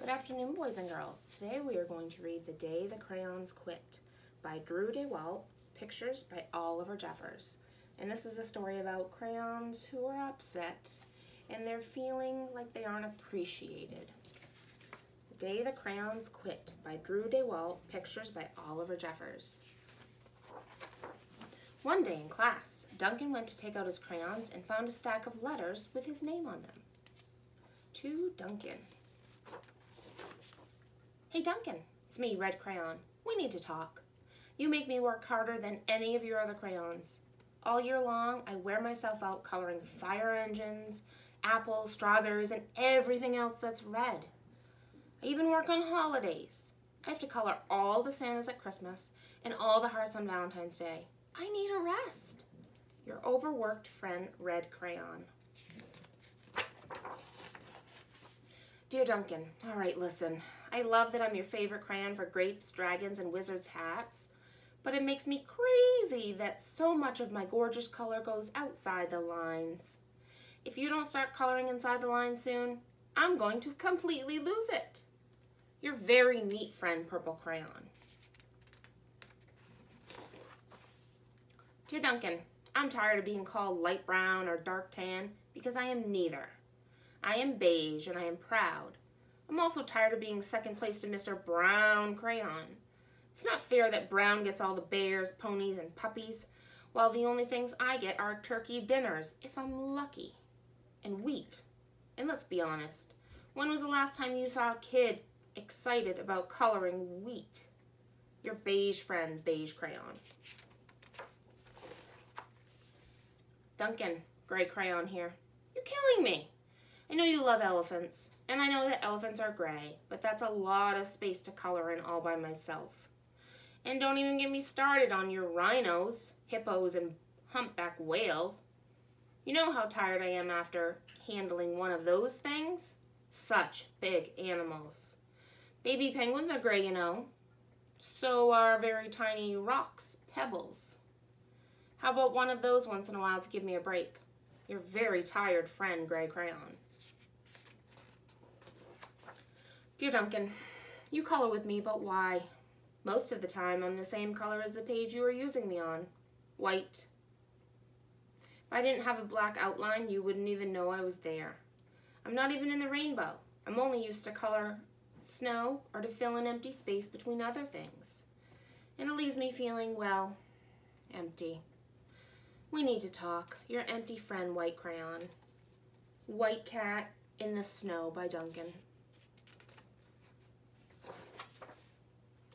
Good afternoon, boys and girls. Today we are going to read The Day the Crayons Quit by Drew DeWalt, pictures by Oliver Jeffers. And this is a story about crayons who are upset and they're feeling like they aren't appreciated. The Day the Crayons Quit by Drew DeWalt, pictures by Oliver Jeffers. One day in class, Duncan went to take out his crayons and found a stack of letters with his name on them. To Duncan. Hey Duncan, it's me, Red Crayon. We need to talk. You make me work harder than any of your other crayons. All year long, I wear myself out coloring fire engines, apples, strawberries, and everything else that's red. I even work on holidays. I have to color all the Santas at Christmas and all the hearts on Valentine's Day. I need a rest. Your overworked friend, Red Crayon. Dear Duncan, all right, listen. I love that I'm your favorite crayon for grapes, dragons, and wizards' hats, but it makes me crazy that so much of my gorgeous color goes outside the lines. If you don't start coloring inside the lines soon, I'm going to completely lose it. Your very neat friend, Purple Crayon. Dear Duncan, I'm tired of being called light brown or dark tan because I am neither. I am beige and I am proud. I'm also tired of being second place to Mr. Brown Crayon. It's not fair that Brown gets all the bears, ponies, and puppies, while the only things I get are turkey dinners, if I'm lucky, and wheat. And let's be honest, when was the last time you saw a kid excited about coloring wheat? Your beige friend, Beige Crayon. Duncan, Gray Crayon here. You're killing me. I know you love elephants, and I know that elephants are gray, but that's a lot of space to color in all by myself. And don't even get me started on your rhinos, hippos, and humpback whales. You know how tired I am after handling one of those things? Such big animals. Baby penguins are gray, you know. So are very tiny rocks, pebbles. How about one of those once in a while to give me a break? Your very tired friend, Gray Crayon. Dear Duncan, you color with me, but why? Most of the time, I'm the same color as the page you are using me on. White. If I didn't have a black outline, you wouldn't even know I was there. I'm not even in the rainbow. I'm only used to color snow or to fill an empty space between other things. And it leaves me feeling, well, empty. We need to talk. Your empty friend, White Crayon. White Cat in the Snow by Duncan.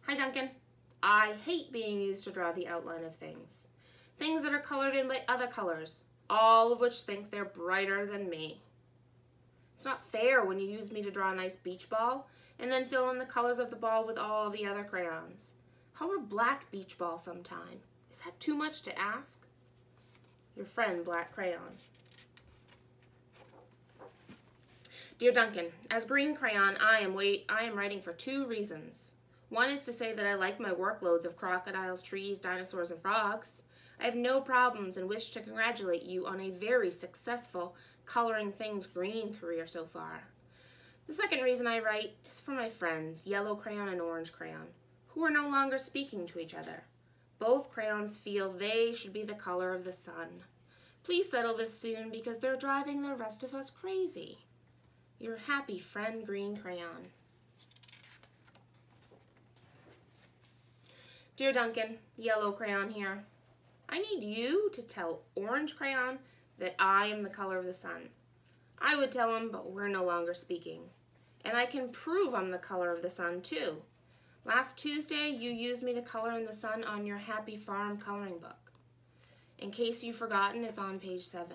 Hi Duncan. I hate being used to draw the outline of things. Things that are colored in by other colors, all of which think they're brighter than me. It's not fair when you use me to draw a nice beach ball and then fill in the colors of the ball with all the other crayons. How about black beach ball sometime? Is that too much to ask? Your friend, Black Crayon. Dear Duncan, as Green Crayon, I am writing for two reasons. One is to say that I like my workloads of crocodiles, trees, dinosaurs, and frogs. I have no problems and wish to congratulate you on a very successful coloring things green career so far. The second reason I write is for my friends, Yellow Crayon and Orange Crayon, who are no longer speaking to each other. Both crayons feel they should be the color of the sun. Please settle this soon because they're driving the rest of us crazy. Your happy friend, Green Crayon. Dear Duncan, Yellow Crayon here. I need you to tell Orange Crayon that I am the color of the sun. I would tell him, but we're no longer speaking. And I can prove I'm the color of the sun too. Last Tuesday, you used me to color in the sun on your Happy Farm coloring book. In case you've forgotten, it's on page 7.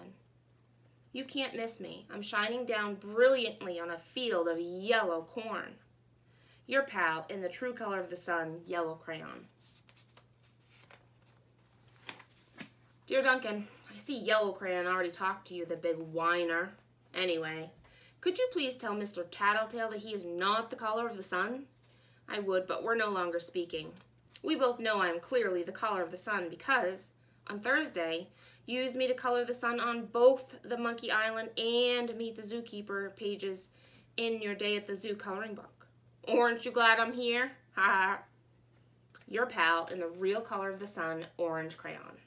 You can't miss me. I'm shining down brilliantly on a field of yellow corn. Your pal in the true color of the sun, Yellow Crayon. Dear Duncan, I see Yellow Crayon already talked to you, the big whiner. Anyway, could you please tell Mr. Tattletale that he is not the color of the sun? I would, but we're no longer speaking. We both know I am clearly the color of the sun because, on Thursday, you used me to color the sun on both the Monkey Island and Meet the Zookeeper pages in your Day at the Zoo coloring book. Aren't you glad I'm here? Ha! Your pal in the real color of the sun, orange crayon.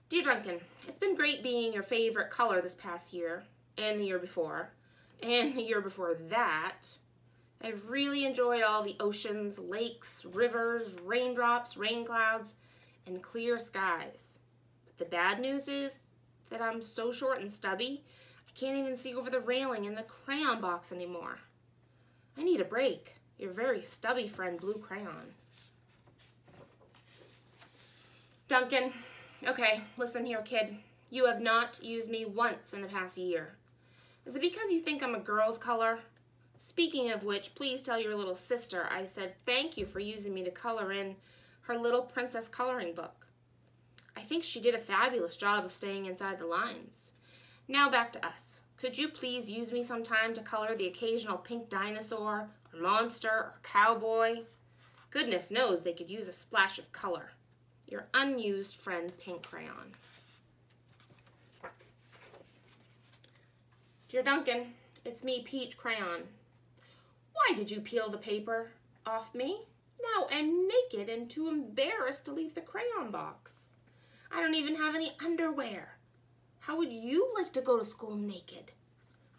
Dear Duncan, it's been great being your favorite color this past year, and the year before, and the year before that. I've really enjoyed all the oceans, lakes, rivers, raindrops, rain clouds, and clear skies. But the bad news is that I'm so short and stubby, I can't even see over the railing in the crayon box anymore. I need a break. Your very stubby friend, Blue Crayon. Duncan, okay, listen here, kid. You have not used me once in the past year. Is it because you think I'm a girl's color? Speaking of which, please tell your little sister I said thank you for using me to color in her little princess coloring book. I think she did a fabulous job of staying inside the lines. Now back to us. Could you please use me sometime to color the occasional pink dinosaur, or monster, or cowboy? Goodness knows they could use a splash of color. Your unused friend, Pink Crayon. Dear Duncan, it's me, Peach Crayon. Why did you peel the paper off me? Now I'm naked and too embarrassed to leave the crayon box. I don't even have any underwear. How would you like to go to school naked?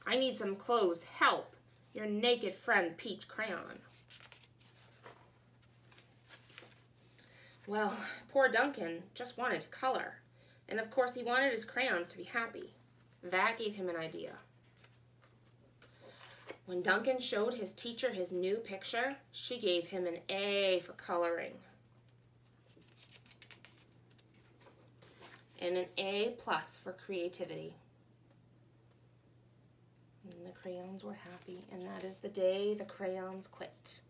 I need some clothes. Help. Your naked friend, Peach Crayon. Well, poor Duncan just wanted to color. And of course he wanted his crayons to be happy. That gave him an idea. When Duncan showed his teacher his new picture, she gave him an A for coloring. And an A+ for creativity. And the crayons were happy, and that is the day the crayons quit.